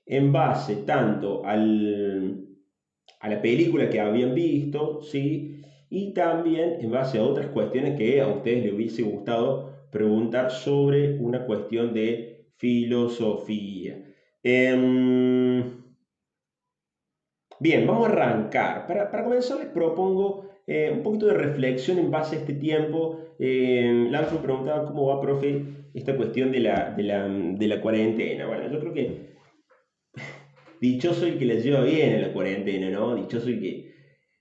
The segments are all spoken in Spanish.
en base tanto a la película que habían visto, ¿sí? Y también en base a otras cuestiones que a ustedes les hubiese gustado preguntar sobre una cuestión de filosofía. Em, Bien, vamos a arrancar. Para comenzar les propongo un poquito de reflexión en base a este tiempo. Lanzo preguntaba cómo va, profe, esta cuestión de la cuarentena. Bueno, yo creo que dichoso el que la lleva bien en la cuarentena, ¿no? Dichoso el que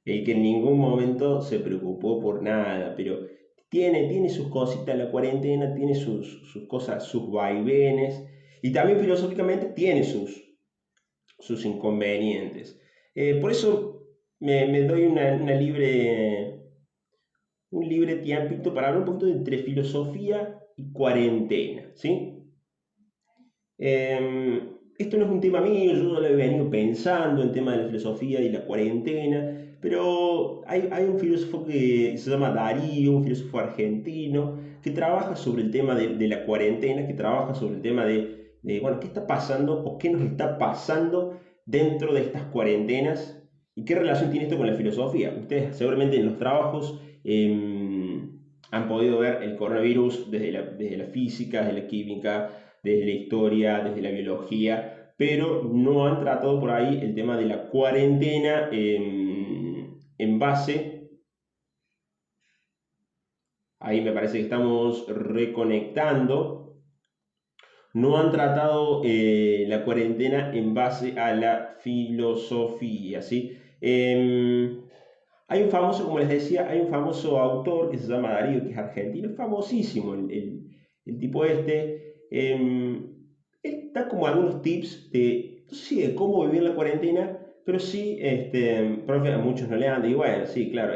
en ningún momento se preocupó por nada, pero tiene sus cositas la cuarentena, tiene sus cosas, sus vaivenes, y también filosóficamente tiene sus inconvenientes. Por eso me doy un libre tiempito para hablar un poquito entre filosofía y cuarentena, ¿sí? Esto no es un tema mío, yo lo he venido pensando en tema de la filosofía y la cuarentena, pero hay un filósofo que se llama Darío, un filósofo argentino, que trabaja sobre el tema de la cuarentena, que trabaja sobre el tema bueno, qué está pasando o qué nos está pasando dentro de estas cuarentenas y qué relación tiene esto con la filosofía. Ustedes seguramente en los trabajos han podido ver el coronavirus desde la física, desde la química, desde la historia, desde la biología, pero no han tratado por ahí el tema de la cuarentena en base, ahí me parece que estamos reconectando, no han tratado la cuarentena en base a la filosofía, ¿sí? Hay un famoso, como les decía, hay un famoso autor que se llama Darío, que es argentino, es famosísimo el tipo este. Él da como algunos tips no sé si de cómo vivir la cuarentena, pero sí, profe, a muchos no le anda, y bueno, sí, claro,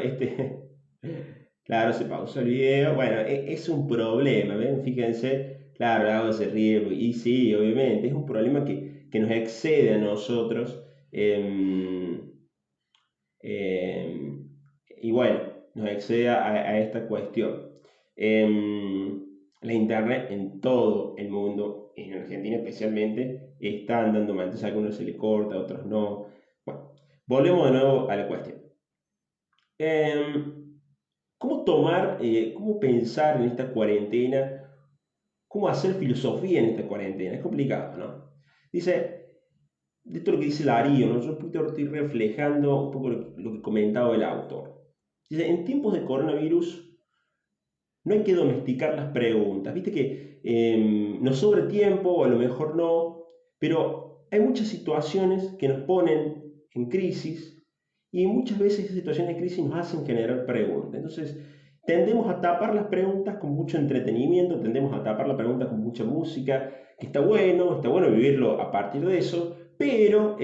claro, se pausó el video, bueno, es un problema, ¿ven? Fíjense, claro, el agua se ríe, y sí, obviamente, es un problema que nos excede a nosotros. em, eh, y bueno, nos excede a esta cuestión. La internet en todo el mundo, en Argentina especialmente, está andando mal. Entonces a algunos se le corta, a otros no. Bueno, volvemos de nuevo a la cuestión. Em, cómo pensar en esta cuarentena? ¿Cómo hacer filosofía en esta cuarentena? Es complicado, ¿no? Dice, de esto lo que dice Darío, ¿no? Yo un poquito estoy reflejando un poco lo que comentaba el autor. Dice, en tiempos de coronavirus no hay que domesticar las preguntas. Viste que nos sobra tiempo, o a lo mejor no, pero hay muchas situaciones que nos ponen en crisis y muchas veces esas situaciones de crisis nos hacen generar preguntas. Entonces, tendemos a tapar las preguntas con mucho entretenimiento, tendemos a tapar las preguntas con mucha música, que está bueno vivirlo a partir de eso, pero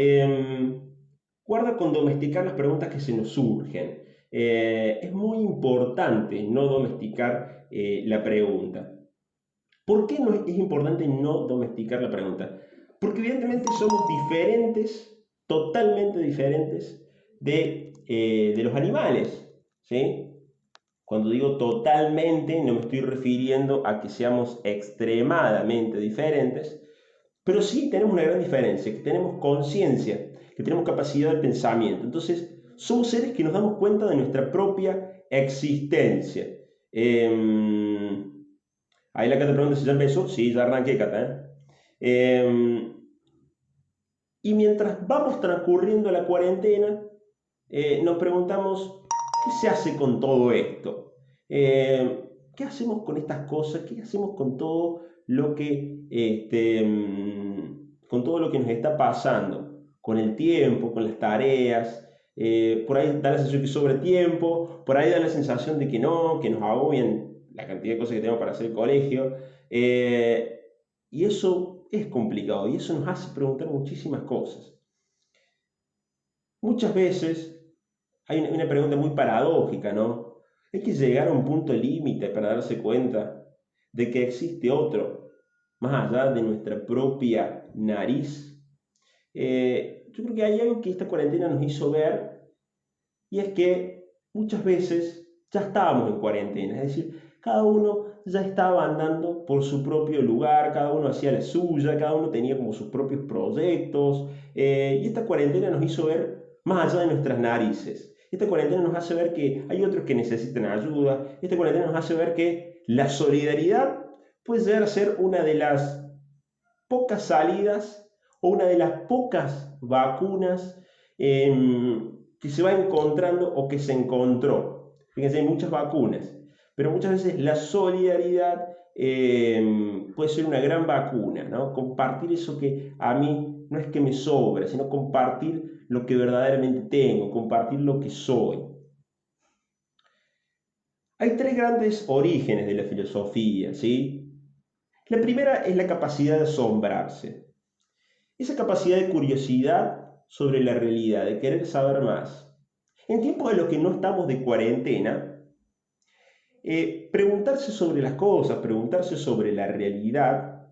guarda con domesticar las preguntas que se nos surgen. Es muy importante no domesticar la pregunta. ¿Por qué no es importante no domesticar la pregunta? Porque evidentemente somos diferentes, totalmente diferentes de los animales, ¿sí? Cuando digo totalmente, no me estoy refiriendo a que seamos extremadamente diferentes, pero sí tenemos una gran diferencia, que tenemos conciencia, que tenemos capacidad de pensamiento. Entonces, somos seres que nos damos cuenta de nuestra propia existencia. Eh, Ahí la Cata pregunta si ya empezó. Sí, ya arranqué, Cata. Y mientras vamos transcurriendo la cuarentena, nos preguntamos, ¿qué se hace con todo esto? ¿Qué hacemos con estas cosas? ¿Qué hacemos con todo lo con todo lo que nos está pasando? Con el tiempo, con las tareas. Por ahí da la sensación que sobra tiempo, por ahí da la sensación de que no, que nos agobian la cantidad de cosas que tenemos para hacer el colegio. Y eso es complicado y eso nos hace preguntar muchísimas cosas. Muchas veces hay una pregunta muy paradójica, ¿no? Hay que llegar a un punto límite para darse cuenta de que existe otro, más allá de nuestra propia nariz. Yo creo que hay algo que esta cuarentena nos hizo ver y es que muchas veces ya estábamos en cuarentena, es decir, cada uno ya estaba andando por su propio lugar, cada uno hacía la suya, cada uno tenía como sus propios proyectos, y esta cuarentena nos hizo ver más allá de nuestras narices. Esta cuarentena nos hace ver que hay otros que necesitan ayuda, esta cuarentena nos hace ver que la solidaridad puede llegar a ser una de las pocas salidas o una de las pocas vacunas que se va encontrando o que se encontró. Fíjense, hay muchas vacunas, pero muchas veces la solidaridad puede ser una gran vacuna, ¿no? Compartir eso que a mí no es que me sobra, sino compartir lo que verdaderamente tengo, compartir lo que soy. Hay tres grandes orígenes de la filosofía, ¿sí? La primera es la capacidad de asombrarse. Esa capacidad de curiosidad sobre la realidad, de querer saber más. En tiempos en los que no estamos de cuarentena, preguntarse sobre las cosas, preguntarse sobre la realidad,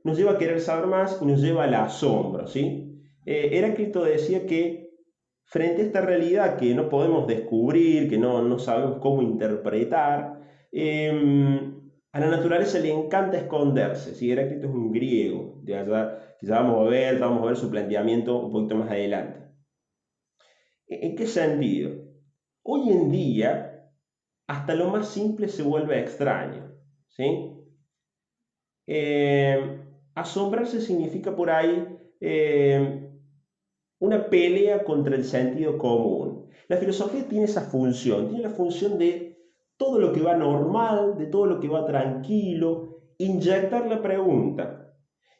nos lleva a querer saber más y nos lleva al asombro, ¿sí? Heráclito decía que frente a esta realidad que no podemos descubrir, que no sabemos cómo interpretar, a la naturaleza le encanta esconderse. ¿Sí? Heráclito es un griego, de allá, que ya vamos a ver su planteamiento un poquito más adelante. ¿En qué sentido? Hoy en día, hasta lo más simple se vuelve extraño. ¿Sí? Eh, Asombrarse significa por ahí una pelea contra el sentido común. La filosofía tiene esa función, tiene la función de todo lo que va normal, de todo lo que va tranquilo, inyectar la pregunta,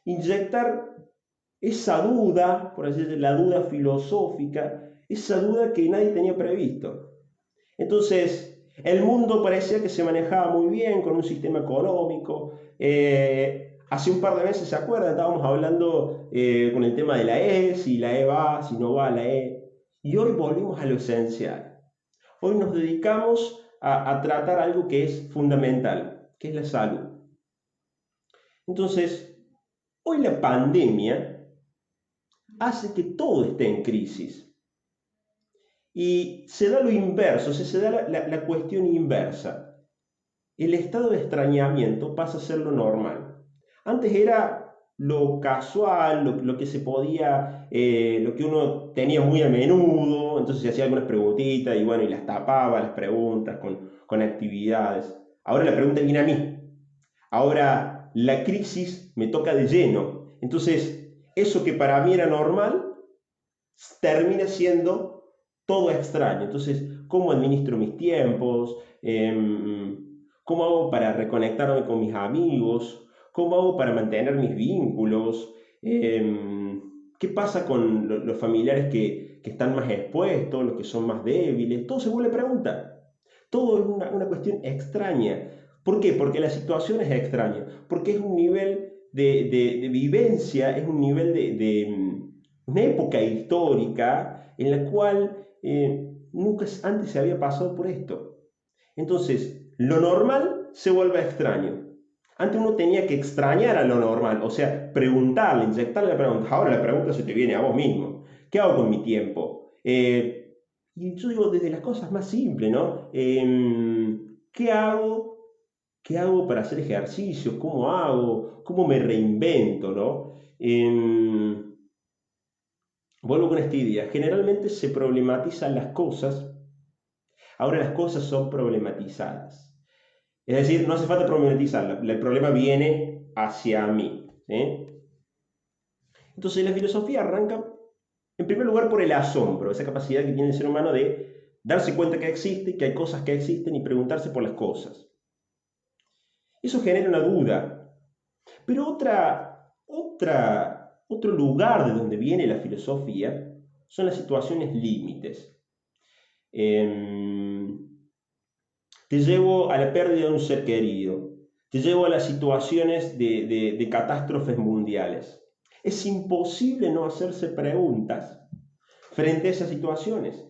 inyectar esa duda, por así decirlo, la duda filosófica, esa duda que nadie tenía previsto. Entonces, el mundo parecía que se manejaba muy bien con un sistema económico. Hace un par de meses, ¿se acuerdan? Estábamos hablando con el tema de la E, si la E va, si no va la E. Y hoy volvimos a lo esencial. Hoy nos dedicamos a tratar algo que es fundamental, que es la salud. Entonces, hoy la pandemia hace que todo esté en crisis. Y se da lo inverso, o sea, se da la cuestión inversa. El estado de extrañamiento pasa a ser lo normal. Antes era lo casual, lo que se podía, lo que uno tenía muy a menudo, entonces se hacía algunas preguntitas y bueno, y las tapaba las preguntas con actividades. Ahora la pregunta viene a mí. Ahora la crisis me toca de lleno. Entonces, eso que para mí era normal, termina siendo todo extraño. Entonces, ¿cómo administro mis tiempos? ¿Cómo hago para reconectarme con mis amigos? ¿Cómo hago para mantener mis vínculos? ¿Qué pasa con los familiares que están más expuestos, los que son más débiles? Todo se vuelve pregunta. Todo es una cuestión extraña. ¿Por qué? Porque la situación es extraña. Porque es un nivel de vivencia, es un nivel una época histórica en la cual nunca antes se había pasado por esto. Entonces, lo normal se vuelve extraño. Antes uno tenía que extrañar a lo normal, o sea, preguntarle, inyectarle la pregunta. Ahora la pregunta se te viene a vos mismo. ¿Qué hago con mi tiempo? Y yo digo desde las cosas más simples, ¿no? ¿Qué hago? ¿Qué hago para hacer ejercicio? ¿Cómo hago? ¿Cómo me reinvento, no? Vuelvo con esta idea. Generalmente se problematizan las cosas, ahora las cosas son problematizadas. Es decir, no hace falta problematizarlas, el problema viene hacia mí. ¿Sí? Entonces la filosofía arranca, en primer lugar, por el asombro, esa capacidad que tiene el ser humano de darse cuenta que existe, que hay cosas que existen y preguntarse por las cosas. Eso genera una duda. Pero otro lugar de donde viene la filosofía son las situaciones límites. Em, Te llevo a la pérdida de un ser querido, te llevo a las situaciones de catástrofes mundiales. Es imposible no hacerse preguntas frente a esas situaciones.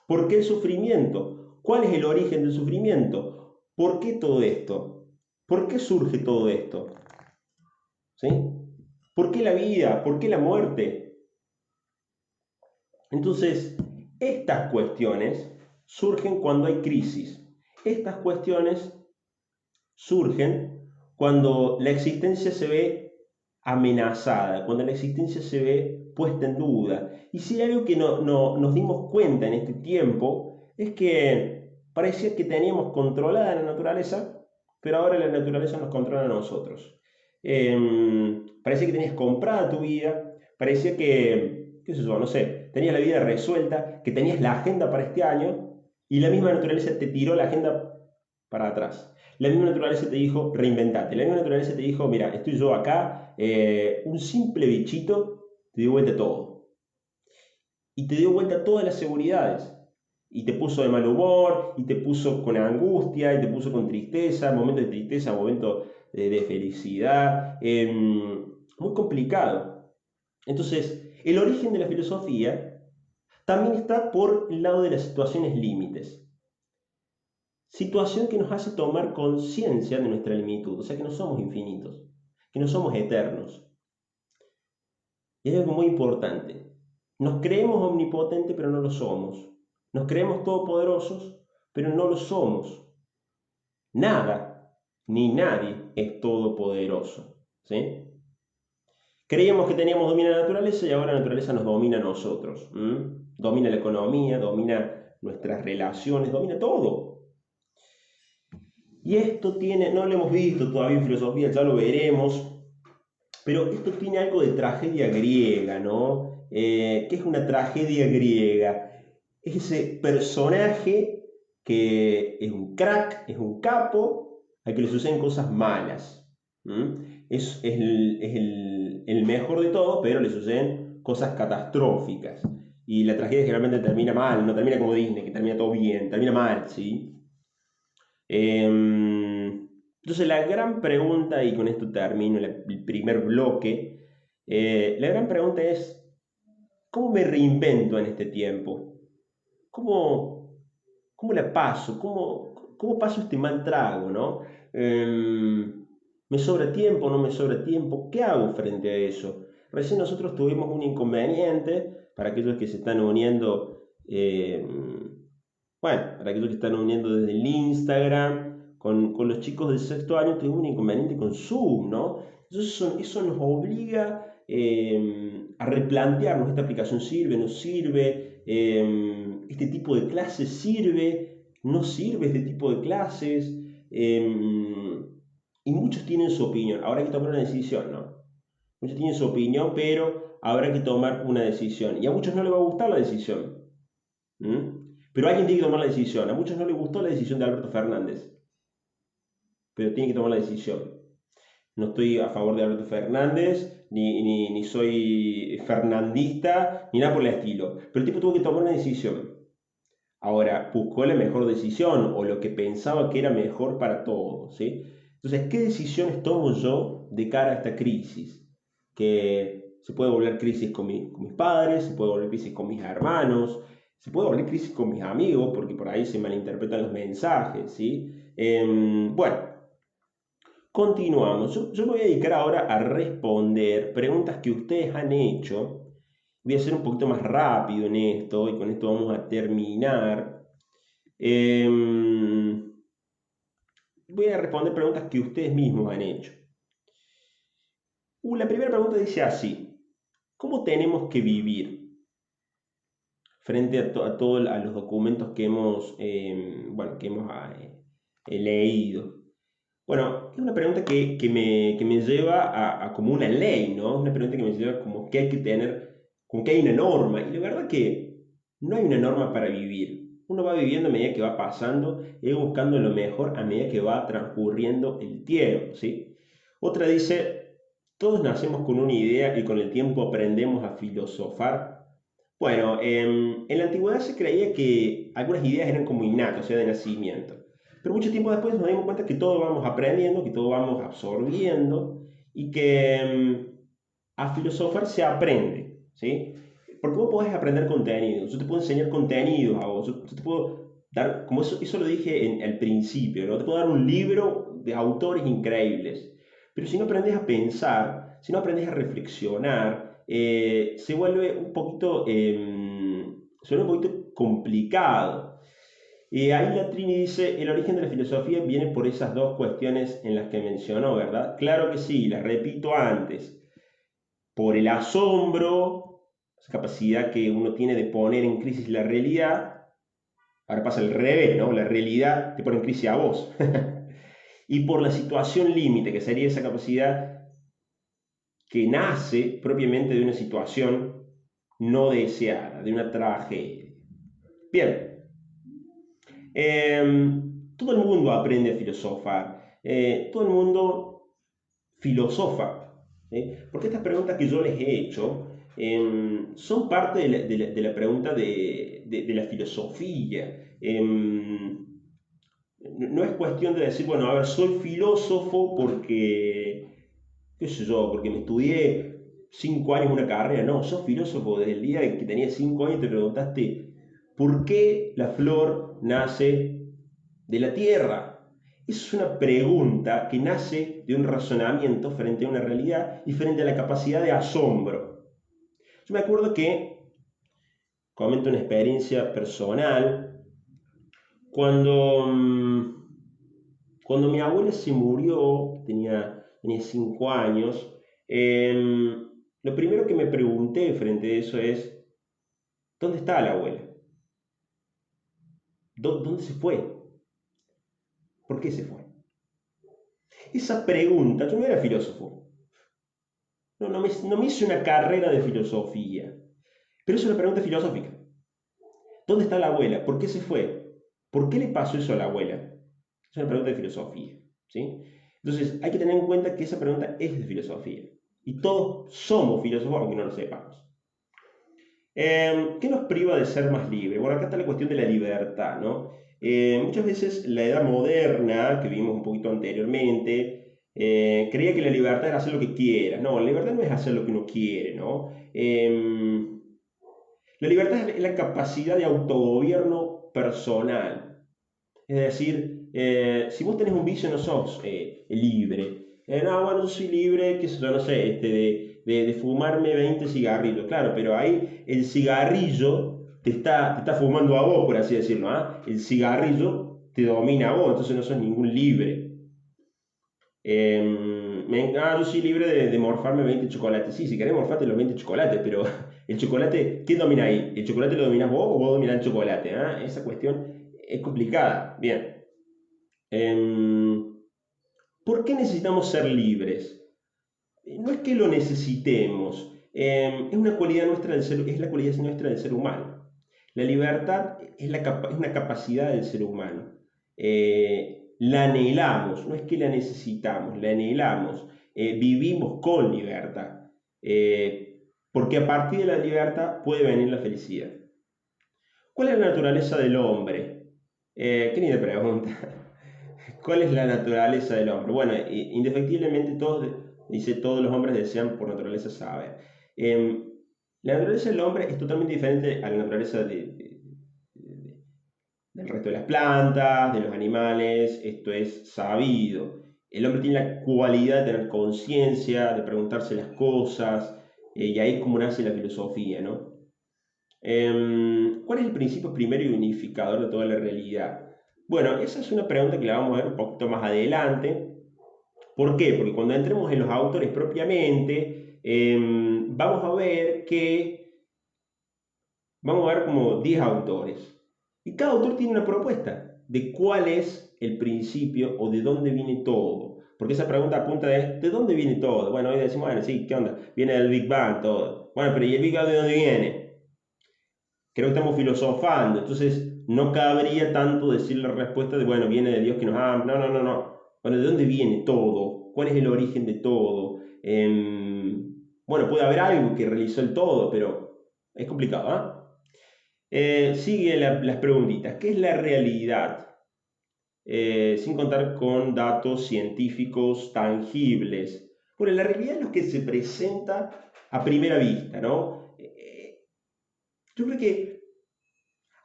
¿Por qué el sufrimiento? ¿Cuál es el origen del sufrimiento? ¿Por qué todo esto? ¿Por qué surge todo esto? ¿Sí? ¿Por qué la vida? ¿Por qué la muerte? Entonces, estas cuestiones surgen cuando hay crisis. Estas cuestiones surgen cuando la existencia se ve amenazada, cuando la existencia se ve puesta en duda. Y si hay algo que nos dimos cuenta en este tiempo, es que parecía que teníamos controlada la naturaleza, pero ahora la naturaleza nos controla a nosotros. Parecía que tenías comprada tu vida, parecía que, qué sé yo, no sé, tenías la vida resuelta, que tenías la agenda para este año, y la misma naturaleza te tiró la agenda para atrás. La misma naturaleza te dijo, reinventate. La misma naturaleza te dijo, mira, estoy yo acá, un simple bichito te dio vuelta todo. Y te dio vuelta todas las seguridades. Y te puso de mal humor, y te puso con angustia, y te puso con tristeza, momentos de tristeza, momentos de felicidad. Muy complicado. Entonces, el origen de la filosofía también está por el lado de las situaciones límites. Situación que nos hace tomar conciencia de nuestra limitud, o sea que no somos infinitos, que no somos eternos. Y hay algo muy importante. Nos creemos omnipotentes, pero no lo somos. Nos creemos todopoderosos, pero no lo somos. Nada, ni nadie es todopoderoso. ¿Sí? Creíamos que teníamos dominio de la naturaleza y ahora la naturaleza nos domina a nosotros. Domina la economía, domina nuestras relaciones, domina todo. Y esto tiene, no lo hemos visto todavía en filosofía, ya lo veremos, pero esto tiene algo de tragedia griega, ¿no? ¿Qué es una tragedia griega? Es ese personaje que es un crack, es un capo, al que le suceden cosas malas. Es el mejor de todos, pero le suceden cosas catastróficas. Y la tragedia generalmente termina mal, no termina como Disney, que termina todo bien, termina mal, ¿sí? Entonces la gran pregunta, y con esto termino el primer bloque, la gran pregunta es, ¿cómo me reinvento en este tiempo? ¿Cómo, cómo la paso? ¿Cómo paso este mal trago, ¿no? ¿Me sobra tiempo? ¿No me sobra tiempo? ¿Qué hago frente a eso? Recién nosotros tuvimos un inconveniente, para aquellos que se están uniendo, bueno, para aquellos que están uniendo desde el Instagram, con los chicos del sexto año, tuvimos un inconveniente con Zoom, ¿no? Entonces eso nos obliga a replantearnos, ¿esta aplicación sirve, no sirve? ¿Este tipo de clases sirve, no sirve este tipo de clases? Y muchos tienen su opinión. Ahora hay que tomar una decisión, ¿no? Muchos tienen su opinión, pero habrá que tomar una decisión. Y a muchos no les va a gustar la decisión. Pero alguien tiene que tomar la decisión. A muchos no les gustó la decisión de Alberto Fernández, pero tiene que tomar la decisión. No estoy a favor de Alberto Fernández, ni soy fernandista, ni nada por el estilo. Pero el tipo tuvo que tomar una decisión. Ahora, buscó la mejor decisión o lo que pensaba que era mejor para todos, ¿sí? Entonces, ¿qué decisiones tomo yo de cara a esta crisis? Que se puede volver crisis con mis padres, se puede volver crisis con mis hermanos, se puede volver crisis con mis amigos, porque por ahí se malinterpretan los mensajes, ¿sí? Bueno, continuamos. Yo me voy a dedicar ahora a responder preguntas que ustedes han hecho. Voy a ser un poquito más rápido en esto y con esto vamos a terminar. Voy a responder preguntas que ustedes mismos han hecho. La primera pregunta dice así: ¿cómo tenemos que vivir frente a todos los documentos que hemos, bueno, que hemos leído? Bueno, es una pregunta que me lleva a como una ley, ¿no? Una pregunta que me lleva como que hay que tener, como que hay una norma. Y la verdad que no hay una norma para vivir. Uno va viviendo a medida que va pasando y va buscando lo mejor a medida que va transcurriendo el tiempo, ¿sí? Otra dice, todos nacemos con una idea y con el tiempo aprendemos a filosofar. Bueno, en la antigüedad se creía que algunas ideas eran como innatas, o sea, de nacimiento. Pero mucho tiempo después nos dimos cuenta que todo vamos aprendiendo, que todo vamos absorbiendo y que a filosofar se aprende, ¿sí? Porque vos podés aprender contenido, yo te puedo enseñar contenidos a vos, yo te puedo dar, como eso lo dije al principio, ¿no? Te puedo dar un libro de autores increíbles, pero si no aprendes a pensar, si no aprendes a reflexionar, se vuelve un poquito complicado. Y ahí la Trini dice, el origen de la filosofía viene por esas dos cuestiones en las que mencionó, ¿verdad? Claro que sí, las repito antes. Por el asombro, esa capacidad que uno tiene de poner en crisis la realidad. Ahora pasa al revés, ¿no? La realidad te pone en crisis a vos. Y por la situación límite, que sería esa capacidad que nace propiamente de una situación no deseada, de una tragedia. Bien, todo el mundo aprende a filosofar, todo el mundo filosofa, ¿sí? Porque estas preguntas que yo les he hecho son parte de la pregunta de la filosofía. No es cuestión de decir, bueno, a ver, soy filósofo porque, qué sé yo, porque me estudié 5 años una carrera. No, sos filósofo desde el día que tenías 5 años y te preguntaste, ¿por qué la flor nace de la tierra? Esa es una pregunta que nace de un razonamiento frente a una realidad y frente a la capacidad de asombro. Yo me acuerdo que, comento una experiencia personal, cuando, cuando mi abuela se murió, tenía 5 años, lo primero que me pregunté frente a eso es, ¿dónde está la abuela? ¿Dónde se fue? ¿Por qué se fue? Esa pregunta, yo no era filósofo, no me hice una carrera de filosofía, pero es una pregunta filosófica. ¿Dónde está la abuela? ¿Por qué se fue? ¿Por qué le pasó eso a la abuela? Es una pregunta de filosofía, ¿sí? Entonces hay que tener en cuenta que esa pregunta es de filosofía. Y todos somos filósofos, aunque no lo sepamos. ¿Qué nos priva de ser más libres? Bueno, acá está la cuestión de la libertad, ¿no? Muchas veces la edad moderna, que vimos un poquito anteriormente, creía que la libertad era hacer lo que quiera. No, la libertad no es hacer lo que uno quiere, ¿no? La libertad es la capacidad de autogobierno personal. Es decir, si vos tenés un vicio no sos libre. No, bueno, yo soy libre, qué sé yo, no sé, de fumarme 20 cigarrillos. Claro, pero ahí el cigarrillo te está fumando a vos, por así decirlo. ¿Ah? El cigarrillo te domina a vos, entonces no sos ningún libre. Yo soy libre de morfarme 20 chocolates. Sí, si querés morfarte los 20 chocolates, pero el chocolate, ¿quién domina ahí? ¿El chocolate lo dominás vos o vos dominás el chocolate? ¿Ah? Esa cuestión es complicada. Bien. Em, ¿Por qué necesitamos ser libres? No es que lo necesitemos, es una cualidad nuestra del ser, es la cualidad nuestra del ser humano. La libertad es una capacidad del ser humano. La anhelamos, no es que la necesitamos, la anhelamos. Vivimos con libertad, porque a partir de la libertad puede venir la felicidad. ¿Cuál es la naturaleza del hombre? Qué linda pregunta. ¿Cuál es la naturaleza del hombre? Bueno, indefectiblemente todos los hombres desean por naturaleza saber. Em, la naturaleza del hombre es totalmente diferente a la naturaleza del resto de las plantas, de los animales, esto es sabido. El hombre tiene la cualidad de tener conciencia, de preguntarse las cosas, y ahí es como nace la filosofía, ¿no? ¿Cuál es el principio primero y unificador de toda la realidad? Bueno, esa es una pregunta que la vamos a ver un poquito más adelante. ¿Por qué? Porque cuando entremos en los autores propiamente, vamos a ver como 10 autores. Y cada autor tiene una propuesta de cuál es el principio o de dónde viene todo. Porque esa pregunta apunta ¿de dónde viene todo? Bueno, hoy decimos, bueno, sí, ¿qué onda? Viene del Big Bang todo. Bueno, pero ¿y el Big Bang de dónde viene? Creo que estamos filosofando, entonces no cabría tanto decir la respuesta de, bueno, viene de Dios que nos ama. No, no, no, no. Bueno, ¿de dónde viene todo? ¿Cuál es el origen de todo? Bueno, puede haber algo que realizó el todo, pero es complicado, ¿ah? Sigue las preguntitas. ¿Qué es la realidad? Sin contar con datos científicos tangibles. Bueno, la realidad es lo que se presenta a primera vista, ¿no? Yo creo que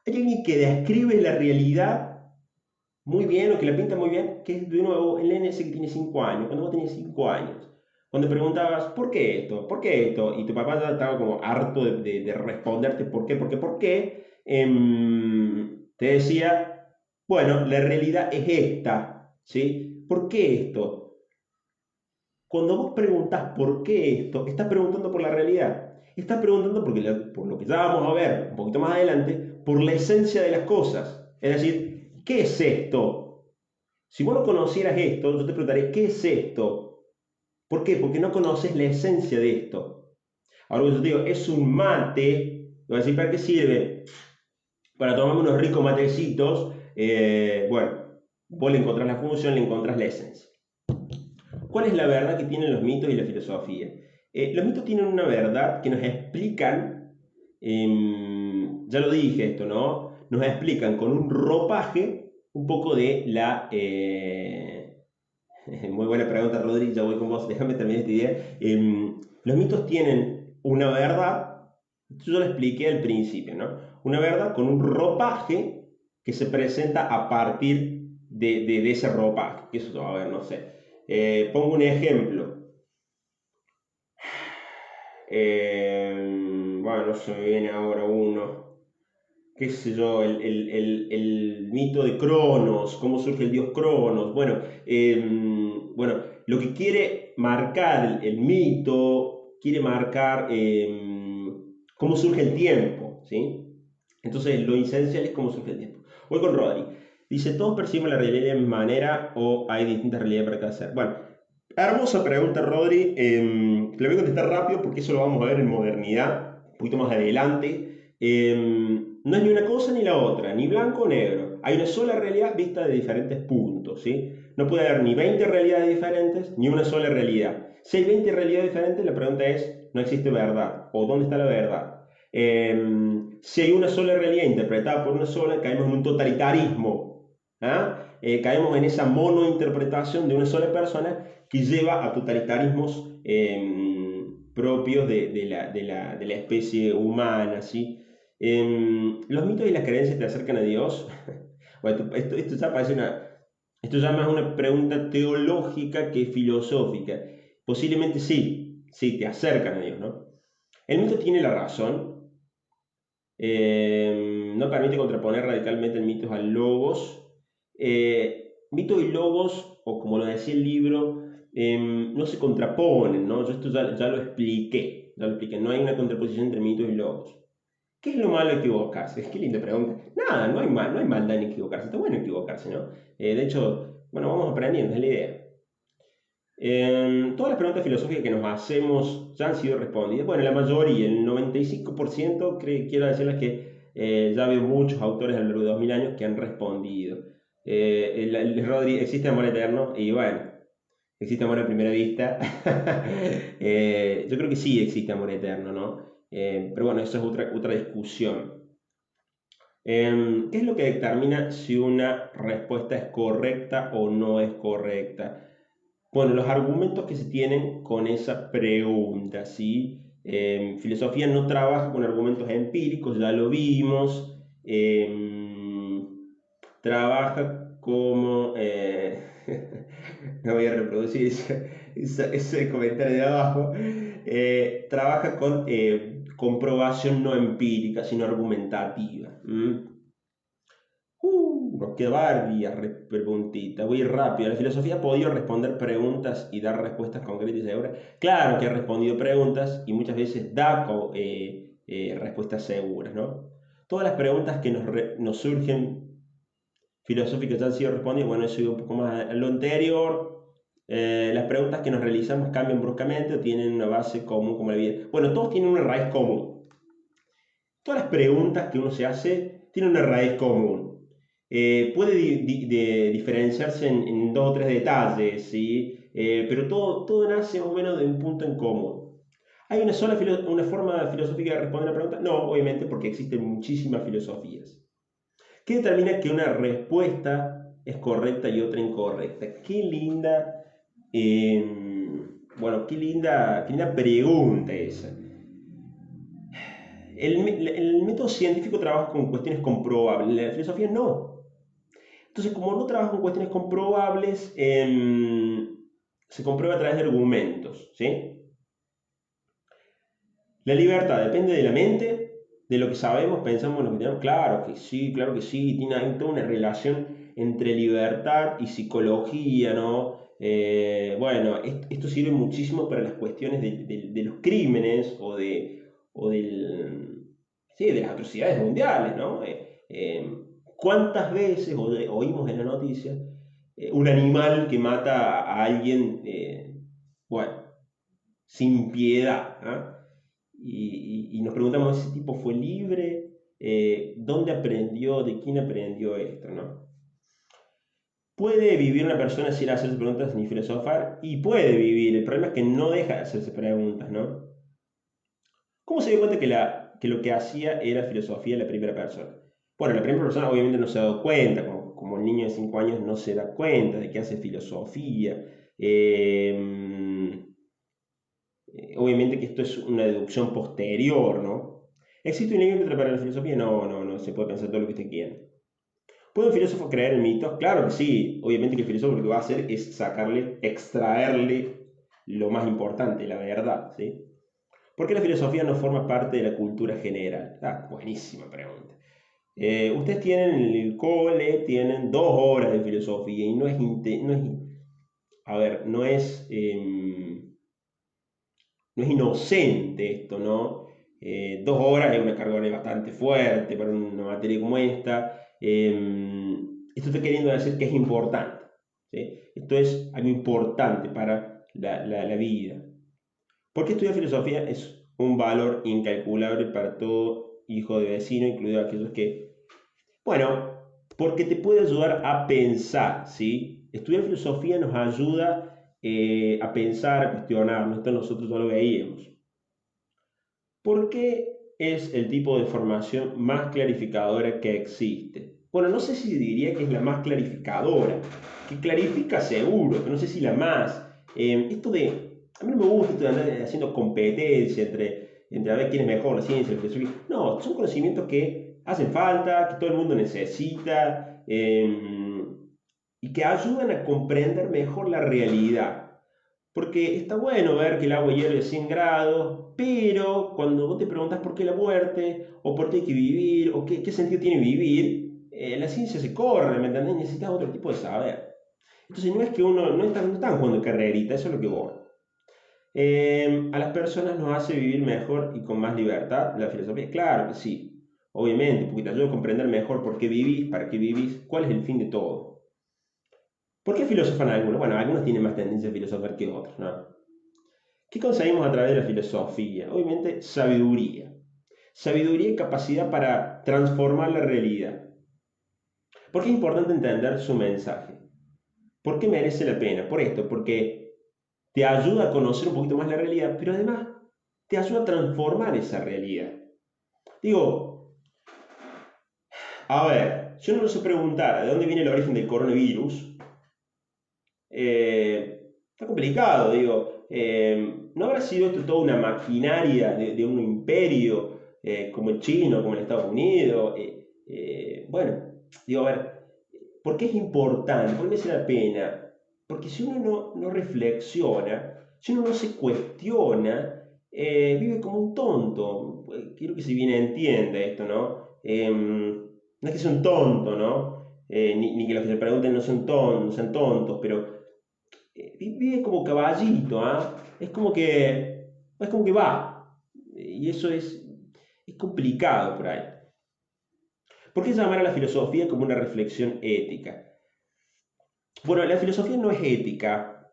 hay alguien que describe la realidad muy bien o que la pinta muy bien, que es de nuevo el nene ese que tiene 5 años, cuando vos tenías 5 años. Cuando preguntabas, ¿por qué esto? ¿Por qué esto? Y tu papá ya estaba como harto de responderte por qué, te decía, Bueno, la realidad es esta, ¿sí? ¿Por qué esto? Cuando vos preguntás por qué esto, estás preguntando por la realidad. Estás preguntando por lo que ya vamos a ver un poquito más adelante, por la esencia de las cosas. Es decir, ¿qué es esto? Si vos no conocieras esto, yo te preguntaré, ¿qué es esto? ¿Por qué? Porque no conoces la esencia de esto. Ahora yo te digo, es un mate, voy a decir, ¿para qué sirve? Para tomarme unos ricos matecitos. Bueno, vos le encontrás la función, le encontrás la esencia. ¿Cuál es la verdad que tienen los mitos y la filosofía? Los mitos tienen una verdad que nos explican, ya lo dije esto, ¿no? Nos explican con un ropaje un poco de la... muy buena pregunta, Rodri, ya voy con vos, déjame terminar esta idea. Los mitos tienen una verdad, yo lo expliqué al principio, ¿no? Una verdad con un ropaje que se presenta a partir de ese ropaje. Que eso, a ver, no sé. Pongo un ejemplo. Bueno, no se me viene ahora uno. Qué sé yo, el mito de Cronos, cómo surge el dios Cronos. Bueno, lo que quiere marcar el mito, quiere marcar cómo surge el tiempo, ¿sí? Entonces, lo esencial es cómo surge el tiempo. Voy con Rodri. Dice, ¿todos percibimos la realidad de la misma manera o hay distintas realidades para cada ser? Bueno, hermosa pregunta, Rodri. Te la voy a contestar rápido porque eso lo vamos a ver en modernidad, un poquito más adelante. No es ni una cosa ni la otra, ni blanco o negro. Hay una sola realidad vista de diferentes puntos, ¿sí? No puede haber ni 20 realidades diferentes, ni una sola realidad. Si hay 20 realidades diferentes, la pregunta es, no existe verdad, o ¿dónde está la verdad? Si hay una sola realidad interpretada por una sola, caemos en un totalitarismo. ¿Ah? Caemos en esa monointerpretación de una sola persona que lleva a totalitarismos propios de la especie humana, ¿sí? Los mitos y las creencias te acercan a Dios. Bueno, esto ya parece esto ya más una pregunta teológica que filosófica. Posiblemente sí, sí, te acercan a Dios, ¿no? El mito tiene la razón, no permite contraponer radicalmente el mitos al logos. Mitos y logos, o como lo decía el libro, no se contraponen, ¿no? Yo esto ya lo expliqué, no hay una contraposición entre mitos y logos. ¿Qué es lo malo de equivocarse? Es que linda pregunta. Nada, no hay maldad en equivocarse, está bueno equivocarse, ¿no? De hecho, bueno, vamos aprendiendo, es la idea. Todas las preguntas filosóficas que nos hacemos ya han sido respondidas. Bueno, la mayoría, el 95%, quiero decirles que ya veo muchos autores a lo largo de 2000 años que han respondido. Rodri, ¿existe amor eterno? Y bueno, ¿existe amor a primera vista? Yo creo que sí existe amor eterno, ¿no? Pero bueno, eso es otra discusión. ¿Qué es lo que determina si una respuesta es correcta o no es correcta? Bueno, los argumentos que se tienen con esa pregunta, ¿sí? Filosofía no trabaja con argumentos empíricos, ya lo vimos. Trabaja como... no voy a reproducir ese comentario de abajo. Trabaja con comprobación no empírica, sino argumentativa. Nos queda varias preguntitas. Voy rápido. ¿La filosofía ha podido responder preguntas y dar respuestas concretas y seguras? Claro que ha respondido preguntas y muchas veces da respuestas seguras, ¿no? Todas las preguntas que nos surgen filosóficas ya han sido respondidas. Bueno, eso iba un poco más a lo anterior. Las preguntas que nos realizamos cambian bruscamente o tienen una base común como la vida. Bueno, todos tienen una raíz común. Todas las preguntas que uno se hace tienen una raíz común. Puede diferenciarse en dos o tres detalles, ¿sí? Pero todo nace más o menos de un punto en común. ¿Hay una forma filosófica de responder la pregunta? No, obviamente, porque existen muchísimas filosofías. ¿Qué determina que una respuesta es correcta y otra incorrecta? Qué linda, qué linda pregunta esa. El método científico trabaja con cuestiones comprobables, la filosofía no. Entonces, como no trabaja con cuestiones comprobables, se comprueba a través de argumentos, ¿sí? La libertad depende de la mente. de lo que sabemos, pensamos en lo que tenemos. Claro que sí, tiene hay toda una relación entre libertad y psicología, ¿no? Bueno, esto sirve muchísimo para las cuestiones de los crímenes o sí, de las atrocidades mundiales, ¿no? ¿Cuántas veces oímos en la noticia un animal que mata a alguien, bueno, sin piedad? ¿Ah? Y nos preguntamos, ¿ese tipo fue libre? ¿Dónde aprendió? ¿De quién aprendió esto? ¿No? ¿Puede vivir una persona sin hacerse preguntas ni filosofar? Y puede vivir, el problema es que no deja de hacerse preguntas, ¿no? ¿Cómo se dio cuenta que lo que hacía era filosofía en la primera persona? Bueno, la primera persona obviamente no se ha dado cuenta, como el niño de 5 años no se da cuenta de que hace filosofía. Eh, Obviamente que esto es una deducción posterior, ¿no? ¿Existe un límite para la filosofía? No, se puede pensar todo lo que usted quiera. ¿Puede un filósofo creer en mitos? Claro que sí. Obviamente que el filósofo lo que va a hacer es sacarle, extraerle lo más importante, la verdad, ¿sí? ¿Por qué la filosofía no forma parte de la cultura general? Ah, buenísima pregunta. Ustedes tienen en el cole, tienen 2 horas de filosofía y a ver, no es inocente esto, ¿no? 2 horas es una carga horaria bastante fuerte para una materia como esta. Esto está queriendo decir que es importante, ¿sí? Esto es algo importante para la vida. ¿Por qué estudiar filosofía es un valor incalculable para todo hijo de vecino, incluido aquellos que, bueno, porque te puede ayudar a pensar, ¿sí? Estudiar filosofía nos ayuda a pensar, a cuestionar, esto nosotros ya lo veíamos. ¿Por qué es el tipo de formación más clarificadora que existe? Bueno, no sé si diría que es la más clarificadora, que clarifica seguro, pero no sé si la más. A mí no me gusta esto de andar haciendo competencia entre a ver quién es mejor, la ciencia, la filosofía. No, son conocimientos que hacen falta, que todo el mundo necesita y que ayudan a comprender mejor la realidad. Porque está bueno ver que el agua hierve a 100 grados, pero cuando vos te preguntas por qué la muerte, o por qué hay que vivir, o qué sentido tiene vivir, la ciencia se corre, ¿me entendés? Necesitas otro tipo de saber. Entonces no es que uno, no están jugando carrerita, eso es lo que voy. A las personas nos hace vivir mejor y con más libertad la filosofía. Claro que sí, obviamente, porque te ayuda a comprender mejor por qué vivís, para qué vivís, cuál es el fin de todo. ¿Por qué filosofan algunos? Bueno, algunos tienen más tendencia a filosofar que otros, ¿no? ¿Qué conseguimos a través de la filosofía? Obviamente, sabiduría. Sabiduría y capacidad para transformar la realidad. ¿Por qué es importante entender su mensaje? ¿Por qué merece la pena? Por esto, porque te ayuda a conocer un poquito más la realidad, pero además te ayuda a transformar esa realidad. Digo, a ver, si uno no se preguntara de dónde viene el origen del coronavirus, está complicado, digo. ¿No habrá sido esto toda una maquinaria de un imperio como el chino, como el Estados Unidos? Bueno, digo, a ver, ¿por qué es importante? ¿Por qué merece la pena? Porque si uno no reflexiona, si uno no se cuestiona, vive como un tonto. Quiero que se bien entienda esto, ¿no? No es que sea un tonto, ¿no? Ni que los que se pregunten no sean tontos, pero vive como caballito, ¿ah? Es como que va. Y eso es complicado por ahí. ¿Por qué llamar a la filosofía como una reflexión ética? Bueno, la filosofía no es ética.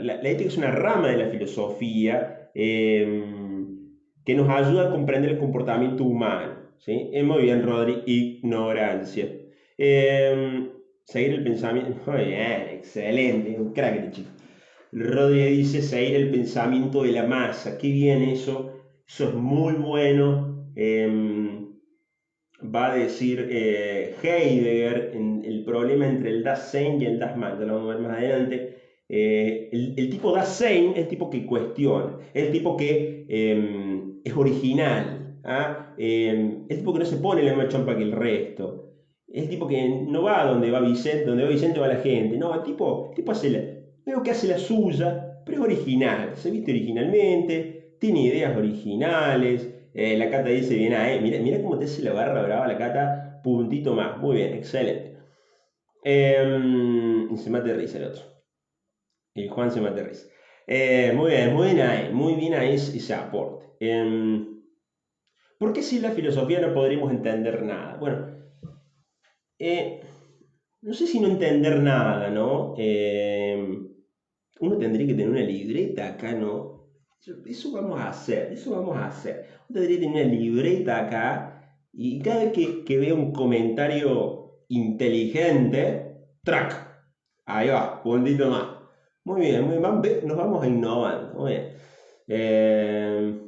La ética es una rama de la filosofía que nos ayuda a comprender el comportamiento humano. ¿Sí? Muy bien, Rodri, ignorancia. Eh, Seguir el pensamiento. Muy bien, excelente, un crack de chico. Rodri dice seguir el pensamiento de la masa. Qué bien eso. Eso es muy bueno. Va a decir Heidegger en el problema entre el Dasein y el Das Man. Ya lo vamos a ver más adelante. El tipo Dasein es el tipo que cuestiona. Es el tipo que es original. ¿Ah? Es el tipo que no se pone la misma chompa que el resto. Es el tipo que no va donde va Vicente va la gente. No, el tipo veo que hace la suya, pero es original. Se viste originalmente, tiene ideas originales. La Cata dice bien ahí. Mira, mira cómo te hace la barra brava la Cata. Puntito más. Muy bien, excelente. Y se mate de risa el otro. Y Juan se mate de risa. Muy bien ahí ese aporte. ¿Por qué sin la filosofía no podríamos entender nada? Bueno, eh, no sé si no entender nada, ¿no? Uno tendría que tener una libreta acá, ¿no? Eso vamos a hacer, eso vamos a hacer. Uno tendría que tener una libreta acá y cada vez que vea un comentario inteligente, track, ahí va, puntito más. Muy bien, muy bien, nos vamos innovando, muy bien. Eh,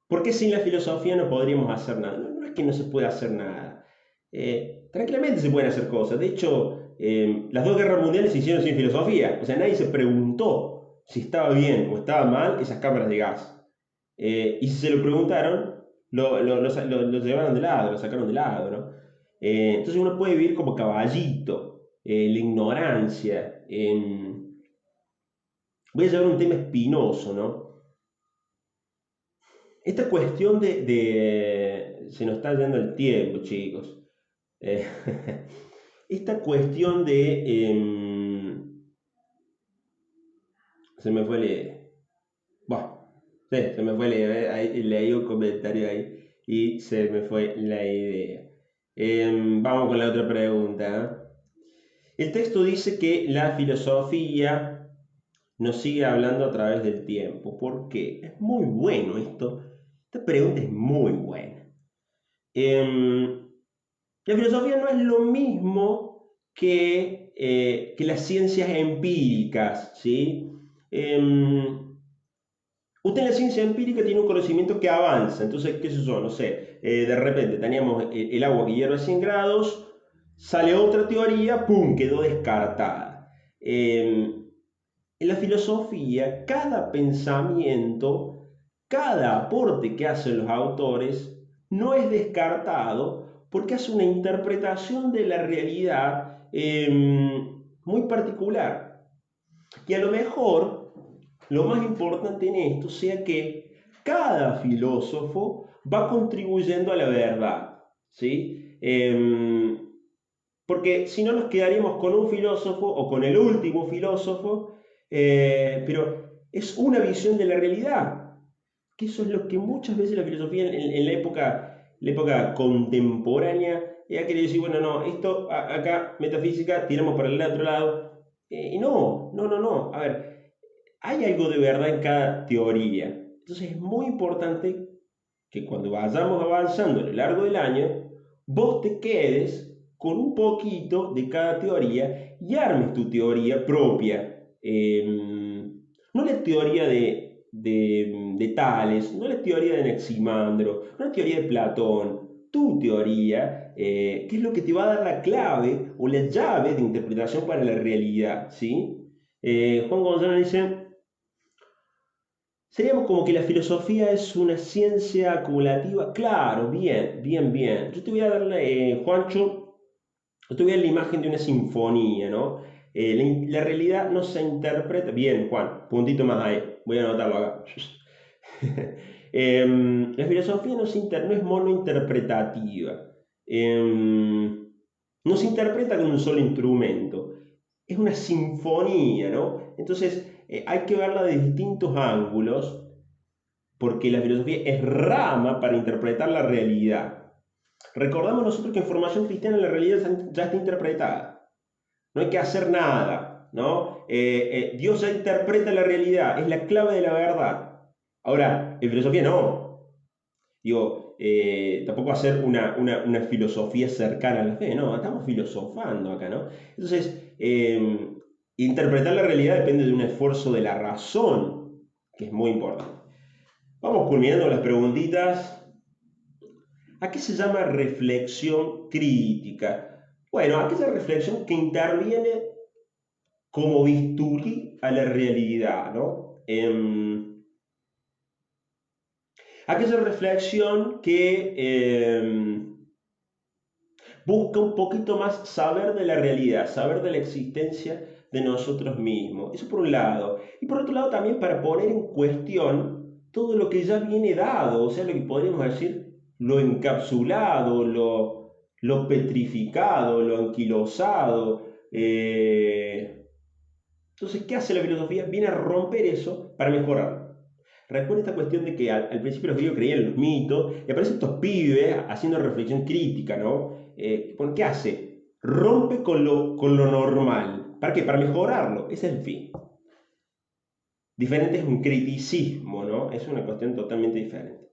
¿Por qué sin la filosofía no podríamos hacer nada? No, no es que no se pueda hacer nada. Tranquilamente se pueden hacer cosas. De hecho, las dos guerras mundiales se hicieron sin filosofía. O sea, nadie se preguntó si estaba bien o estaba mal esas cámaras de gas. Y si se lo preguntaron, lo llevaron de lado, lo sacaron de lado, ¿no? Entonces uno puede vivir como caballito, la ignorancia. Voy a llevar un tema espinoso, ¿no? Esta cuestión se nos está yendo el tiempo, chicos. Eh, esta cuestión se me fue el... Bueno, sí, se me fue la idea. Leí un comentario ahí y se me fue la idea. Vamos con la otra pregunta. El texto dice que la filosofía nos sigue hablando a través del tiempo. ¿Por qué? Es muy bueno esto. Esta pregunta es muy buena. Em, la filosofía no es lo mismo que las ciencias empíricas, ¿sí? Usted en la ciencia empírica tiene un conocimiento que avanza, entonces, ¿qué es eso? No sé, de repente teníamos el agua que hierve a 100 grados, sale otra teoría, ¡pum!, quedó descartada. En la filosofía, cada pensamiento, cada aporte que hacen los autores no es descartado porque hace una interpretación de la realidad muy particular. Y a lo mejor lo más importante en esto sea que cada filósofo va contribuyendo a la verdad, ¿sí? Porque si no nos quedaríamos con un filósofo o con el último filósofo, pero es una visión de la realidad, que eso es lo que muchas veces la filosofía en la época contemporánea ha querido decir, bueno, no, esto acá, metafísica, tiramos para el otro lado. Y no, a ver, hay algo de verdad en cada teoría. Entonces es muy importante que cuando vayamos avanzando a lo largo del año, vos te quedes con un poquito de cada teoría y armes tu teoría propia. No la teoría de Tales, no la teoría de Anaximandro, no la teoría de Platón, tu teoría, que es lo que te va a dar la clave o la llave de interpretación para la realidad, ¿sí? Juan González dice, seríamos como que la filosofía es una ciencia acumulativa. Claro, bien. Yo te voy a dar, Juancho, yo te voy a dar la imagen de una sinfonía, ¿no? La realidad no se interpreta. Bien, Juan, puntito más ahí. Voy a anotarlo acá. La filosofía no es monointerpretativa. No se interpreta con un solo instrumento. Es una sinfonía, ¿no? Entonces, hay que verla de distintos ángulos porque la filosofía es rama para interpretar la realidad. Recordamos nosotros que en formación cristiana la realidad ya está interpretada. No hay que hacer nada, ¿no? Dios ya interpreta la realidad, es la clave de la verdad. Ahora, en filosofía no. Digo, tampoco hacer una filosofía cercana a la fe, no, estamos filosofando acá, ¿no? Entonces, interpretar la realidad depende de un esfuerzo de la razón, que es muy importante. Vamos culminando las preguntitas. ¿A qué se llama reflexión crítica? Bueno, aquella reflexión que interviene como bisturí a la realidad, ¿no? Aquella reflexión que busca un poquito más saber de la realidad, saber de la existencia de nosotros mismos. Eso por un lado. Y por otro lado también para poner en cuestión todo lo que ya viene dado, o sea, lo que podríamos decir, lo encapsulado, lo petrificado, lo anquilosado. Entonces, ¿qué hace la filosofía? Viene a romper eso para mejorar. Recuerda esta cuestión de que al principio los griegos creían en los mitos, y aparecen estos pibes haciendo reflexión crítica, ¿no? Bueno, ¿qué hace? Rompe con lo normal. ¿Para qué? Para mejorarlo. Ese es el fin. Diferente es un criticismo, ¿no? Es una cuestión totalmente diferente.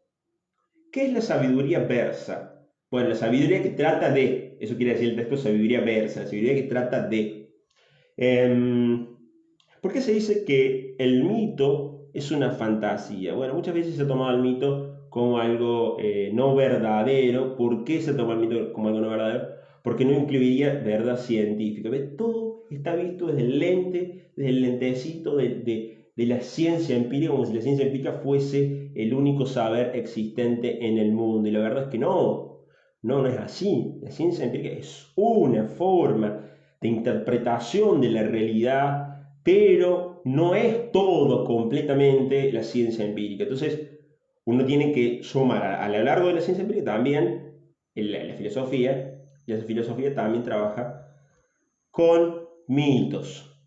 ¿Qué es la sabiduría versa? Bueno, la sabiduría que trata de, eso quiere decir el texto sabiduría versa, la sabiduría que trata de. ¿Por qué se dice que el mito es una fantasía? Bueno, muchas veces se ha tomado el mito como algo no verdadero. ¿Por qué se toma el mito como algo no verdadero? Porque no incluiría verdad científica. ¿Ves? Todo está visto desde el lente, desde el lentecito de la ciencia empírica, como si la ciencia empírica fuese el único saber existente en el mundo. Y la verdad es que no es así. La ciencia empírica es una forma de interpretación de la realidad, pero no es todo completamente la ciencia empírica. Entonces, uno tiene que sumar a lo largo de la ciencia empírica también la filosofía, y esa filosofía también trabaja con mitos.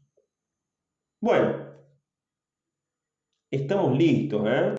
Bueno, estamos listos, ¿eh?